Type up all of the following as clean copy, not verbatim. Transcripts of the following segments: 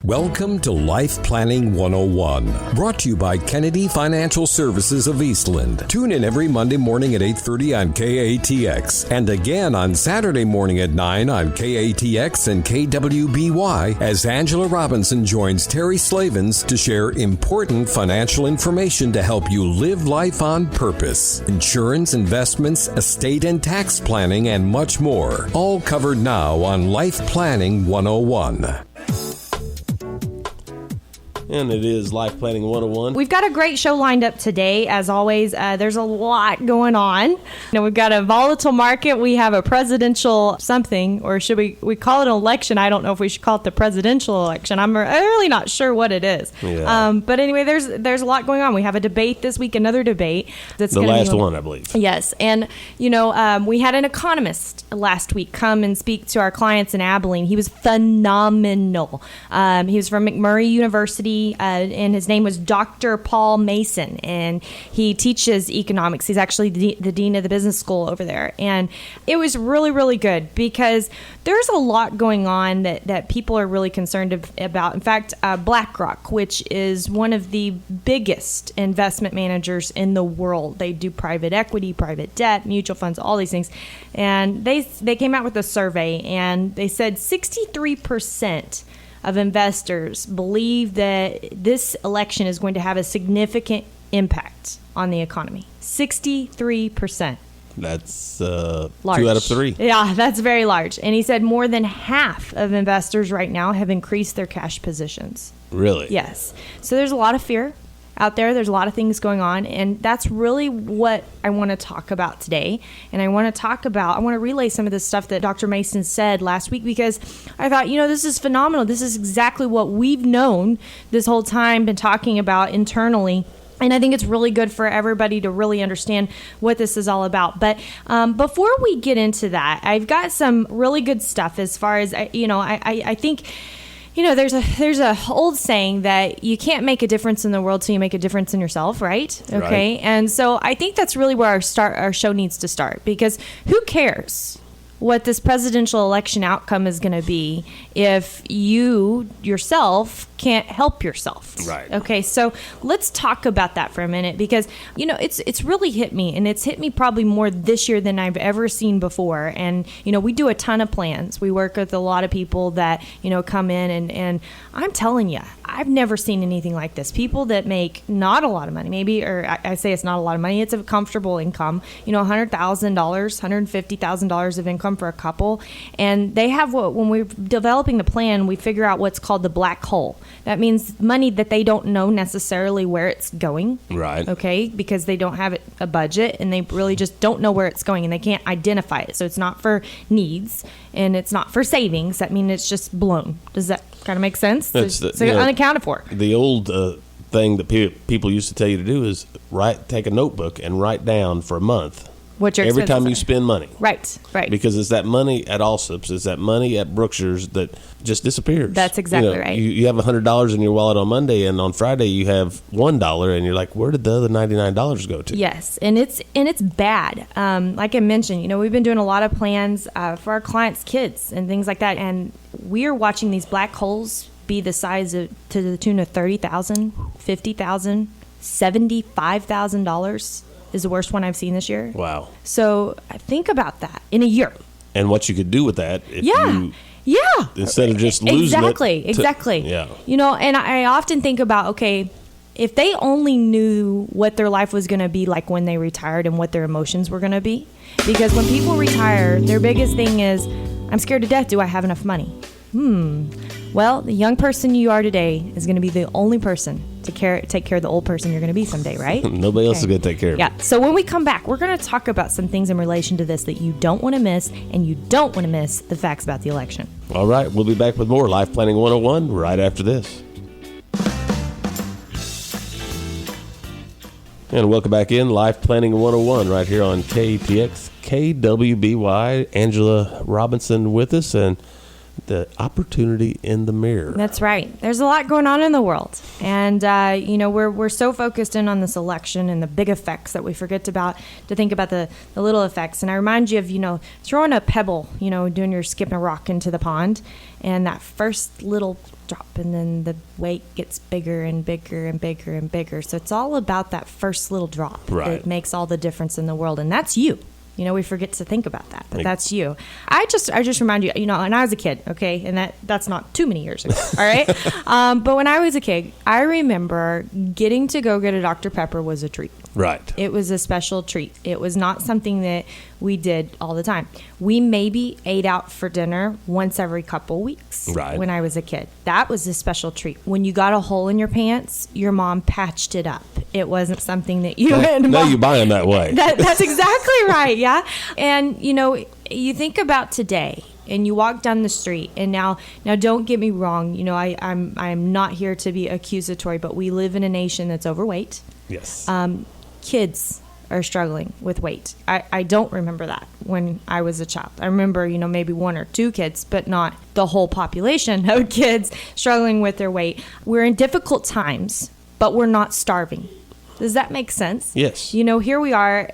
Welcome to Life Planning 101, brought to you by Kennedy Financial Services of Eastland. Tune in every Monday morning at 8:30 on KATX and again on Saturday morning at 9 on KATX and KWBY as Angela Robinson joins Terry Slavens to share important financial information to help you live life on purpose. Insurance, investments, estate and tax planning, and much more. All covered now on Life Planning 101. And it is Life Planning 101. We've got a great show lined up today. As always, there's a lot going on. We've got a volatile market. We have a presidential something, or should we call it an election? I don't know if we should call it the presidential election. I'm really not sure what it is. Yeah. But anyway, there's a lot going on. We have a debate this week, another debate. That's the last one, I believe. Yes. And, we had an economist last week come and speak to our clients in Abilene. He was phenomenal. He was from McMurray University. And his name was Dr. Paul Mason, and he teaches economics. He's actually the dean of the business school over there. And it was really, really good because there's a lot going on that people are really concerned about. In fact, BlackRock, which is one of the biggest investment managers in the world. They do private equity, private debt, mutual funds, all these things. And they came out with a survey, and they said 63% of investors believe that this election is going to have a significant impact on the economy. 63%. That's large. 2 out of 3. Yeah, that's very large. And he said more than half of investors right now have increased their cash positions. Really? Yes. So there's a lot of fear out there. There's a lot of things going on, and that's really what I want to talk about today. And I want to relay some of the stuff that Dr. Mason said last week, because I thought, this is phenomenal. This is exactly what we've known this whole time, been talking about internally. And I think it's really good for everybody to really understand what this is all about. But before we get into that, I've got some really good stuff as far as, I think, there's a old saying that you can't make a difference in the world till you make a difference in yourself, right? Okay. Right. And so I think that's really where our show needs to start, because who cares what this presidential election outcome is going to be if you yourself can't help yourself. Right. Okay, so let's talk about that for a minute, because it's really hit me, and it's hit me probably more this year than I've ever seen before. And we do a ton of plans. We work with a lot of people that come in, and I'm telling you, I've never seen anything like this. People that make not a lot of money, maybe, or I say it's not a lot of money, it's a comfortable income, $100,000, $150,000 of income for a couple. And they have when we're developing the plan, we figure out what's called the black hole. That means money that they don't know necessarily where it's going. Right. Okay, because they don't have a budget, and they really just don't know where it's going, and they can't identify it. So it's not for needs, and it's not for savings. That means it's just blown. Does that kind of make sense? It's unaccounted for. The old thing that people used to tell you to do is take a notebook and write down for a month what your every time expenses you are. spend money. Right. Because it's that money at Allsup's, it's that money at Brookshire's that just disappears. That's exactly right. You have $100 in your wallet on Monday, and on Friday you have $1, and you're like, where did the other $99 go to? Yes, and it's bad. Like I mentioned, we've been doing a lot of plans for our clients' kids and things like that, and we're watching these black holes be the size to the tune of $30,000, $50,000, $75,000 is the worst one I've seen this year. Wow. So think about that in a year. And what you could do with that if you... Yeah. Instead of just losing Exactly. Yeah. And I often think about, okay, if they only knew what their life was going to be like when they retired and what their emotions were going to be. Because when people retire, their biggest thing is, I'm scared to death. Do I have enough money? Well, the young person you are today is going to be the only person to take care of the old person you're going to be someday, right? Nobody else is going to take care of it. So when we come back, we're going to talk about some things in relation to this that you don't want to miss, and you don't want to miss the facts about the election. All right. We'll be back with more Life Planning 101 right after this. And welcome back in Life Planning 101 right here on KTX, KWBY. Angela Robinson with us, and the opportunity in the mirror. That's right. There's a lot going on in the world. And, we're so focused in on this election and the big effects that we forget to think about the little effects. And I remind you of, throwing a pebble, doing your skipping a rock into the pond, and that first little drop, and then the weight gets bigger and bigger and bigger and bigger. So it's all about that first little drop that makes all the difference in the world. And that's you. We forget to think about that, but that's you. I just remind you, and I was a kid, okay, and that's not too many years ago, all right? But when I was a kid, I remember getting to go get a Dr. Pepper was a treat. Right. It was a special treat. It was not something that we did all the time. We maybe ate out for dinner once every couple weeks when I was a kid. That was a special treat. When you got a hole in your pants, your mom patched it up. It wasn't something that you had. No, you buy them that way. That's exactly right, yeah. And, you think about today, and you walk down the street, and now don't get me wrong, I'm not here to be accusatory, but we live in a nation that's overweight. Yes. Kids are struggling with weight. I don't remember that when I was a child. I remember, maybe one or two kids, but not the whole population of kids struggling with their weight. We're in difficult times, but we're not starving. Does that make sense? Yes. Here we are.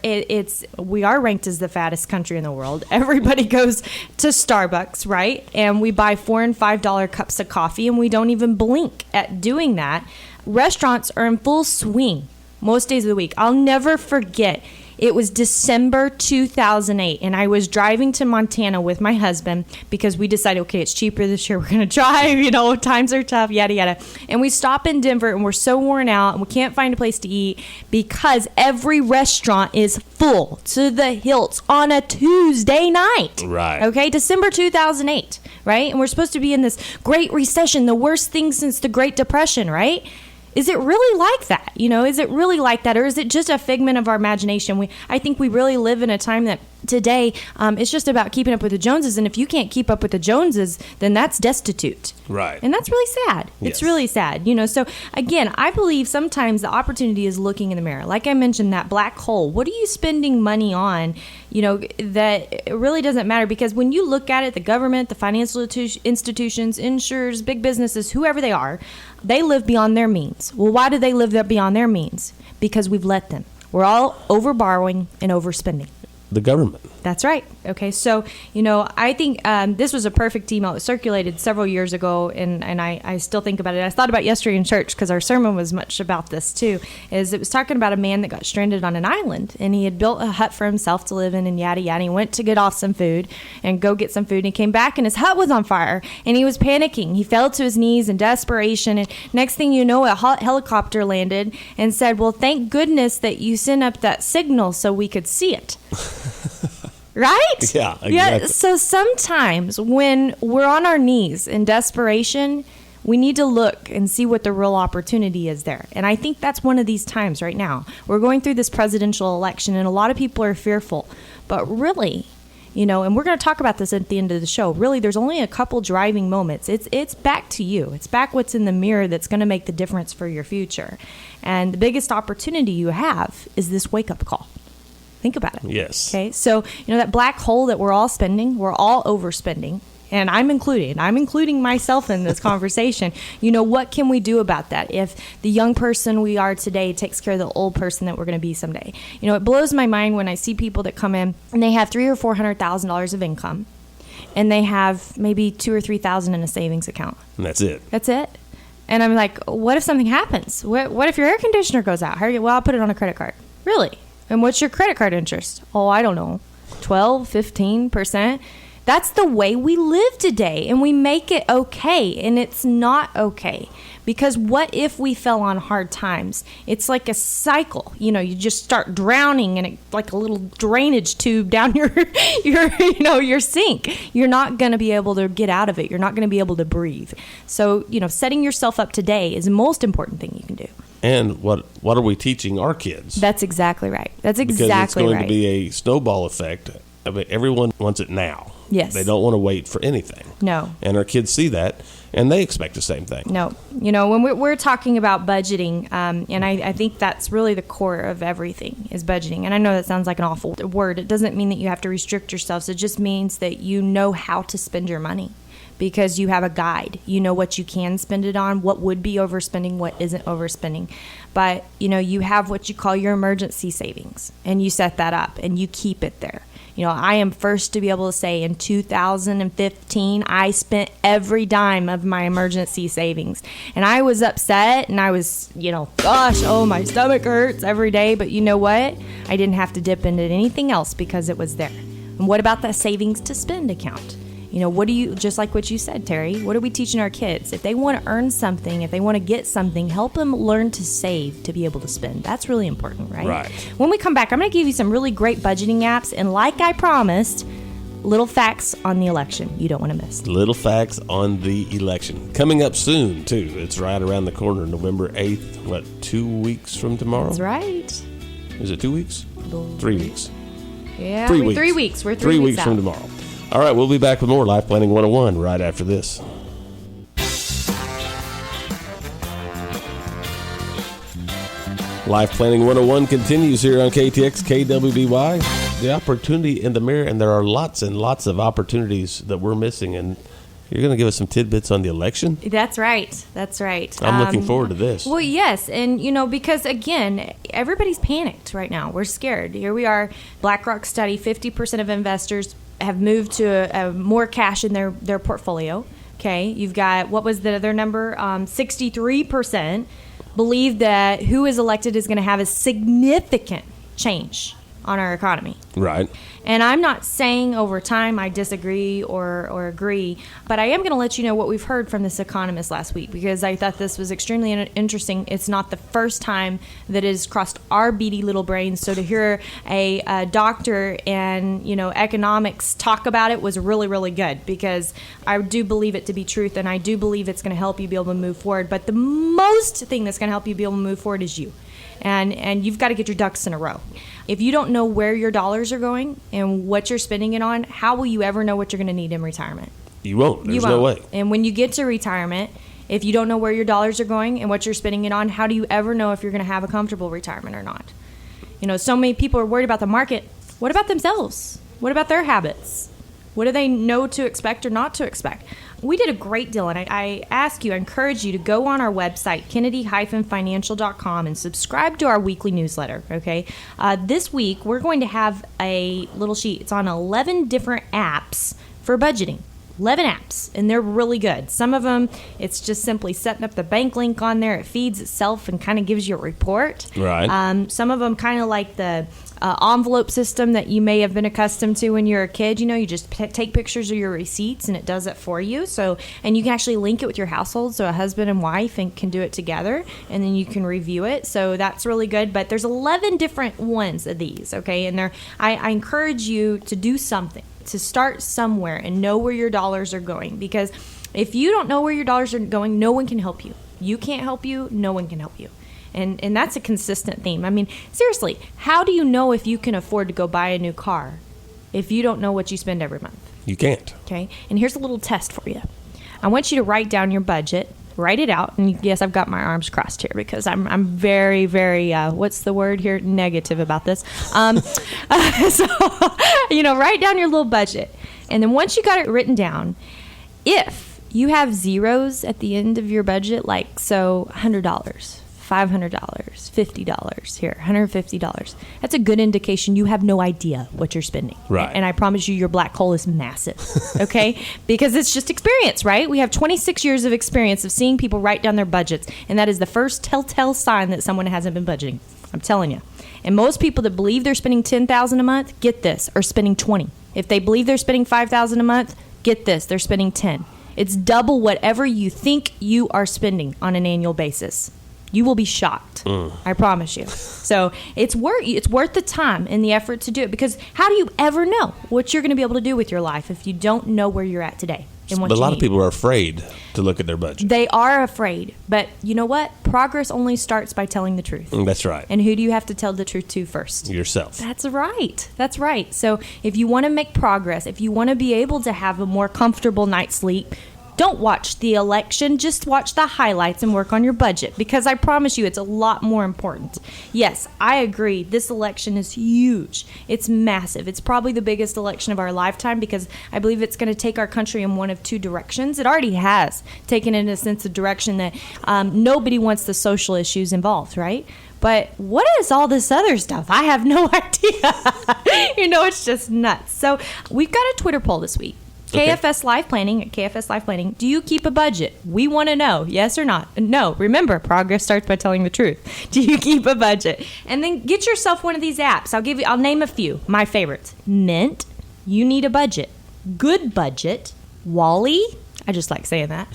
We are ranked as the fattest country in the world. Everybody goes to Starbucks, right? And we buy $4 and $5 cups of coffee, and we don't even blink at doing that. Restaurants are in full swing most days of the week. I'll never forget. It was December 2008, and I was driving to Montana with my husband because we decided, okay, it's cheaper this year. We're going to drive, times are tough, yada, yada. And we stop in Denver, and we're so worn out, and we can't find a place to eat because every restaurant is full to the hilt on a Tuesday night. Right. Okay, December 2008, right? And we're supposed to be in this great recession, the worst thing since the Great Depression, right? Is it really like that? Is it really like that? Or is it just a figment of our imagination? I think we really live in a time that today it's just about keeping up with the Joneses. And if you can't keep up with the Joneses, then that's destitute. Right. And that's really sad. Yes. It's really sad. So again, I believe sometimes the opportunity is looking in the mirror. Like I mentioned, that black hole. What are you spending money on? That it really doesn't matter, because when you look at it, the government, the financial institutions, insurers, big businesses, whoever they are, they live beyond their means. Well, why do they live beyond their means? Because we've let them. We're all over borrowing and overspending. The government. That's right. Okay, so, I think this was a perfect email. It was circulated several years ago, and I still think about it. I thought about yesterday in church, because our sermon was much about this too, is it was talking about a man that got stranded on an island, and he had built a hut for himself to live in, and yada, yada. He went to get off some food and go get some food, and he came back, and his hut was on fire, and he was panicking. He fell to his knees in desperation, and next thing you know, a helicopter landed and said, well, thank goodness that you sent up that signal so we could see it. Right? Yeah, exactly. Yeah, so sometimes when we're on our knees in desperation, we need to look and see what the real opportunity is there. And I think that's one of these times right now. We're going through this presidential election, and a lot of people are fearful. But really, and we're going to talk about this at the end of the show, really, there's only a couple driving moments. It's back to you. It's back what's in the mirror that's going to make the difference for your future. And the biggest opportunity you have is this wake-up call. Think about it. Yes. Okay. So, that black hole that we're all overspending, and I'm including myself in this conversation. What can we do about that? If the young person we are today takes care of the old person that we're going to be someday. It blows my mind when I see people that come in and they have $300,000 or $400,000 of income, and they have maybe $2,000 or $3,000 in a savings account. And that's it. That's it. And I'm like, what if something happens? What if your air conditioner goes out? Well, I'll put it on a credit card. Really? And what's your credit card interest? Oh, I don't know, 12, 15%. That's the way we live today, and we make it okay, and it's not okay. Because what if we fell on hard times? It's like a cycle. You just start drowning in like a little drainage tube down your sink. You're not going to be able to get out of it. You're not going to be able to breathe. So, setting yourself up today is the most important thing you can do. And what are we teaching our kids? That's exactly right. That's exactly because it's going right. to be a snowball effect. I mean, everyone wants it now. Yes. They don't want to wait for anything. No. And our kids see that, and they expect the same thing. No. When we're talking about budgeting, and I think that's really the core of everything is budgeting. And I know that sounds like an awful word. It doesn't mean that you have to restrict yourself. It just means that you know how to spend your money. because you have a guide. You know what you can spend it on, what would be overspending, what isn't overspending. But, you have what you call your emergency savings, and you set that up and you keep it there. I am first to be able to say in 2015, I spent every dime of my emergency savings. And I was upset and I was, my stomach hurts every day. But you know what? I didn't have to dip into anything else because it was there. And what about that savings to spend account? Just like what you said, Terry, what are we teaching our kids? If they want to earn something, if they want to get something, help them learn to save to be able to spend. That's really important, right? Right. When we come back, I'm going to give you some really great budgeting apps. And like I promised, little facts on the election you don't want to miss. Little facts on the election. Coming up soon, too. It's right around the corner, November 8th. 2 weeks from tomorrow? That's right. Is it 2 weeks? 3 weeks. Yeah, 3 weeks. 3 weeks. We're 3 weeks out. from tomorrow. All right, we'll be back with more Life Planning 101 right after this. Life Planning 101 continues here on KTX KWBY. The opportunity in the mirror, and there are lots and lots of opportunities that we're missing, and you're going to give us some tidbits on the election? That's right. That's right. I'm looking forward to this. Well, yes. And, because, again, everybody's panicked right now. We're scared. Here we are. BlackRock study, 50% of investors have moved to more cash in their portfolio. Okay. You've got, what was the other number? 63% believe that who is elected is going to have a significant change on our economy. Right. And I'm not saying over time I disagree or agree, but I am going to let you know what we've heard from this economist last week, because I thought this was extremely interesting. It's not the first time that it has crossed our beady little brains. So to hear a doctor and economics talk about it was really, really good, because I do believe it to be truth, and I do believe it's going to help you be able to move forward. But the most thing that's going to help you be able to move forward is you. And you've got to get your ducks in a row. If you don't know where your dollars are going and what you're spending it on, how will you ever know what you're going to need in retirement? You won't. There's no way. And when you get to retirement, if you don't know where your dollars are going and what you're spending it on, how do you ever know if you're going to have a comfortable retirement or not? So many people are worried about the market. What about themselves? What about their habits? What do they know to expect or not to expect? We did a great deal, and I encourage you to go on our website, kennedy-financial.com, and subscribe to our weekly newsletter, okay? This week, we're going to have a little sheet. It's on 11 different apps for budgeting. 11 apps, and they're really good. Some of them, it's just simply setting up the bank link on there. It feeds itself and kind of gives you a report. Right. Some of them kind of like the envelope system that you may have been accustomed to when you're a kid. You just take pictures of your receipts and it does it for you. And you can actually link it with your household, so a husband and wife can do it together, and then you can review it. So that's really good. But there's 11 different ones of these, okay? And I encourage you to do something, to start somewhere and know where your dollars are going, because if you don't know where your dollars are going, no one can help you. You can't help you. No one can help you. And that's a consistent theme. I mean, seriously, how do you know if you can afford to go buy a new car if you don't know what you spend every month? You can't. Okay. And here's a little test for you. I want you to write down your budget. Write it out. And yes, I've got my arms crossed here because I'm very, very, what's the word here? Negative about this. So, write down your little budget. And then once you got it written down, if you have zeros at the end of your budget, like, so $100, $500, $50 here, $150, that's a good indication you have no idea what you're spending. Right. And I promise you, your black hole is massive, okay? Because it's just experience, right? We have 26 years of experience of seeing people write down their budgets, and that is the first telltale sign that someone hasn't been budgeting. I'm telling you. And most people that believe they're spending $10,000 a month, get this, are spending $20,000. If they believe they're spending $5,000 a month, get this, they're spending $10,000. It's double whatever you think you are spending on an annual basis. You will be shocked. I promise you. So it's worth the time and the effort to do it, because how do you ever know what you're going to be able to do with your life if you don't know where you're at today and what But a lot you of people are afraid to look at their budget. They are afraid. But you know what? Progress only starts by telling the truth. That's right. And who do you have to tell the truth to first? Yourself. That's right. That's right. So if you want to make progress, if you want to be able to have a more comfortable night's sleep, Don't watch the election. Just watch the highlights and work on your budget, because I promise you it's a lot more important. Yes, I agree. This election is huge. It's massive. It's probably the biggest election of our lifetime, because I believe it's going to take our country in one of two directions. It already has taken it in a sense of direction that nobody wants the social issues involved, right? But what is all this other stuff? I have no idea. It's just nuts. So we've got a Twitter poll this week. Okay. KFS Live Planning at KFS Live Planning. Do you keep a budget? We want to know, yes or not. No. Remember, progress starts by telling the truth. Do you keep a budget? And then get yourself one of these apps. I'll name a few. My favorites. Mint. You Need a Budget. Good Budget. Wally. I just like saying that.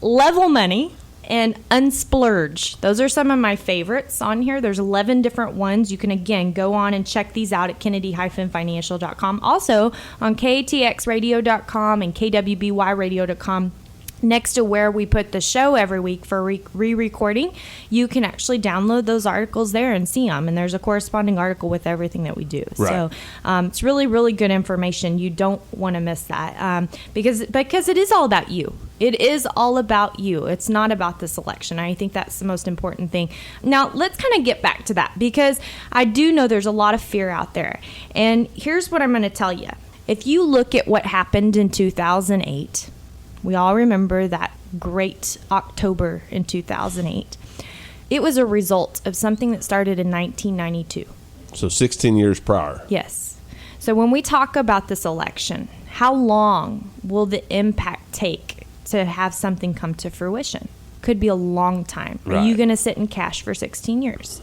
Level Money. And Unsplurge. Those are some of my favorites on here. There's 11 different ones. You can, again, go on and check these out at kennedy-financial.com. Also on KATXradio.com and KWBYradio.com. Next to where we put the show every week for re-recording, you can actually download those articles there and see them. And there's a corresponding article with everything that we do. Right. So it's really, really good information. You don't want to miss that because it is all about you. It is all about you. It's not about this election. I think that's the most important thing. Now, let's kind of get back to that, because I do know there's a lot of fear out there. And here's what I'm going to tell you. If you look at what happened in 2008, we all remember that great October in 2008. It was a result of something that started in 1992. So 16 years prior. Yes. So when we talk about this election, how long will the impact take to have something come to fruition? Could be a long time. Right. Are you going to sit in cash for 16 years?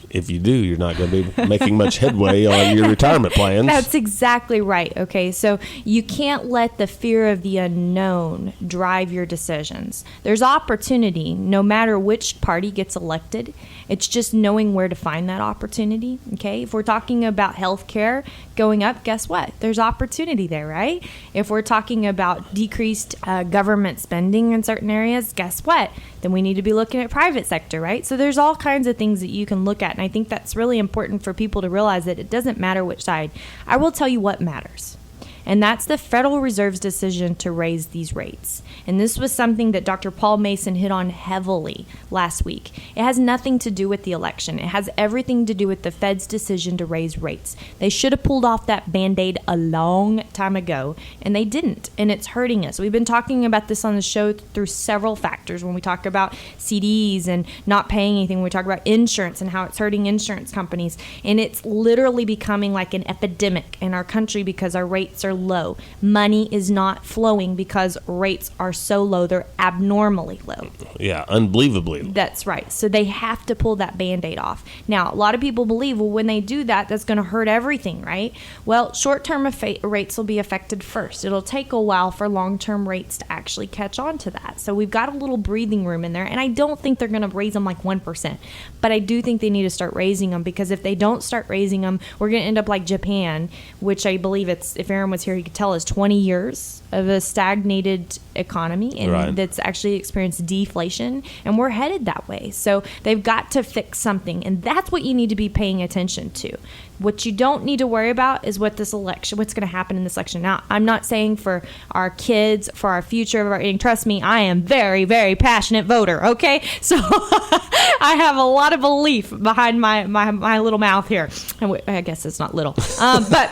If you do, you're not going to be making much headway on your retirement plans. That's exactly right. Okay, so you can't let the fear of the unknown drive your decisions. There's opportunity no matter which party gets elected. It's just knowing where to find that opportunity. Okay, if we're talking about healthcare going up, guess what? There's opportunity there, right? If we're talking about decreased government spending in certain areas, guess what? Then we need to be looking at private sector, right? So there's all kinds of things that you can look at, and I think that's really important for people to realize that it doesn't matter which side. I will tell you what matters. And that's the Federal Reserve's decision to raise these rates. And this was something that Dr. Paul Mason hit on heavily last week. It has nothing to do with the election. It has everything to do with the Fed's decision to raise rates. They should have pulled off that Band-Aid a long time ago, and they didn't. And it's hurting us. We've been talking about this on the show through several factors. When we talk about CDs and not paying anything, when we talk about insurance and how it's hurting insurance companies. And it's literally becoming like an epidemic in our country because our rates are low. Money is not flowing because rates are so low. They're abnormally low. Yeah, unbelievably low. That's right. So they have to pull that Band-Aid off. Now, a lot of people believe, well, when they do that, that's going to hurt everything, right? Well, short-term rates will be affected first. It'll take a while for long-term rates to actually catch on to that. So we've got a little breathing room in there, and I don't think they're going to raise them like 1%. But I do think they need to start raising them, because if they don't start raising them, we're going to end up like Japan, which I believe if Aaron was here, he could tell us 20 years of a stagnated economy, and right. That's actually experienced deflation, and we're headed that way. So they've got to fix something, and that's what you need to be paying attention to. What you don't need to worry about is what's going to happen in this election. Now, I'm not saying for our kids, for our future, and trust me, I am very, very passionate voter, okay? So I have a lot of belief behind my little mouth here. And I guess it's not little. But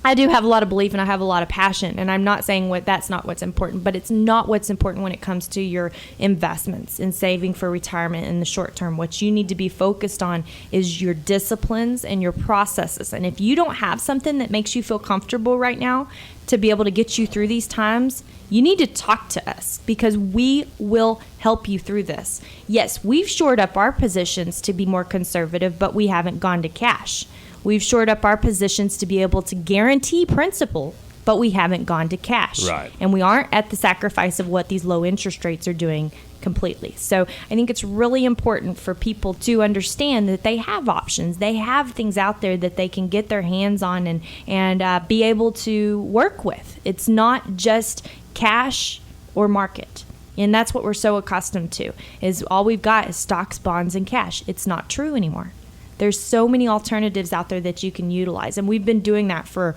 I do have a lot of belief, and I have a lot of passion, and I'm not saying that's not what's important, but it's not what's important when it comes to your investments and saving for retirement in the short term. What you need to be focused on is your disciplines and your processes. And if you don't have something that makes you feel comfortable right now to be able to get you through these times, you need to talk to us, because we will help you through this. Yes, we've shored up our positions to be more conservative, but we haven't gone to cash. We've shored up our positions to be able to guarantee principal, but we haven't gone to cash. Right. And we aren't at the sacrifice of what these low interest rates are doing completely. So I think it's really important for people to understand that they have options. They have things out there that they can get their hands on and be able to work with. It's not just cash or market. And that's what we're so accustomed to, is all we've got is stocks, bonds, and cash. It's not true anymore. There's so many alternatives out there that you can utilize. And we've been doing that for,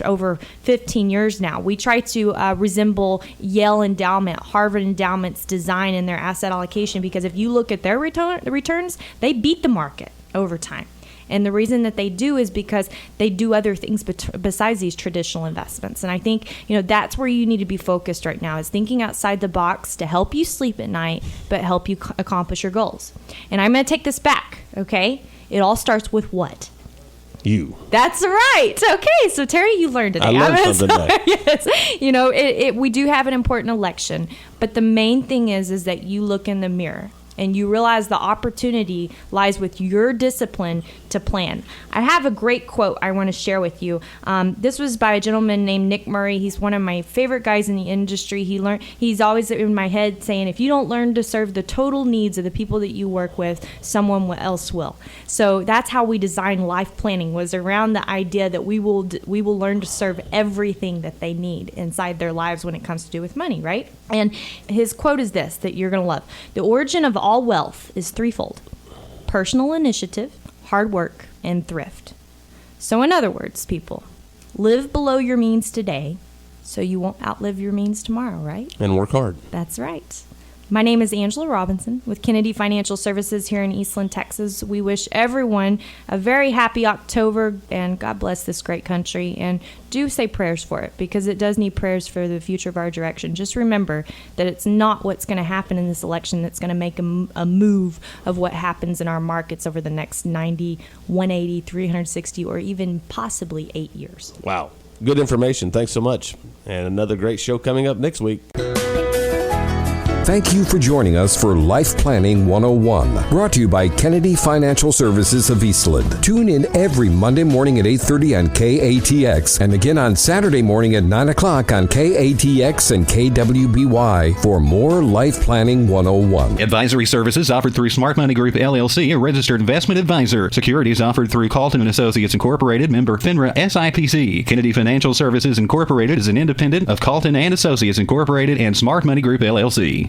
over 15 years now. We try to resemble Yale Endowment, Harvard Endowment's design in their asset allocation, because if you look at their returns, they beat the market over time. And the reason that they do is because they do other things besides these traditional investments. And I think, that's where you need to be focused right now, is thinking outside the box to help you sleep at night, but help you accomplish your goals. And I'm going to take this back, okay? It all starts with what? You. That's right. Okay, so Terry, you learned today. I learned something today. Yes. We do have an important election, but the main thing is that you look in the mirror and you realize the opportunity lies with your discipline to plan. I have a great quote I want to share with you. This was by a gentleman named Nick Murray. He's one of my favorite guys in the industry. He's always in my head saying, if you don't learn to serve the total needs of the people that you work with, someone else will. So that's how we designed life planning, was around the idea that we will learn to serve everything that they need inside their lives when it comes to do with money, right? And his quote is this, that you're going to love. The origin of all wealth is threefold: personal initiative, hard work, and thrift. So in other words, people, live below your means today so you won't outlive your means tomorrow, right? And work hard. That's right. My name is Angela Robinson with Kennedy Financial Services here in Eastland, Texas. We wish everyone a very happy October, and God bless this great country. And do say prayers for it, because it does need prayers for the future of our direction. Just remember that it's not what's going to happen in this election that's going to make a move of what happens in our markets over the next 90, 180, 360, or even possibly 8 years. Wow. Good information. Thanks so much. And another great show coming up next week. Thank you for joining us for Life Planning 101, brought to you by Kennedy Financial Services of Eastland. Tune in every Monday morning at 8:30 on KATX, and again on Saturday morning at 9 o'clock on KATX and KWBY for more Life Planning 101. Advisory services offered through Smart Money Group, LLC, a registered investment advisor. Securities offered through Calton & Associates Incorporated, member FINRA SIPC. Kennedy Financial Services Incorporated is an independent of Calton & Associates Incorporated and Smart Money Group, LLC.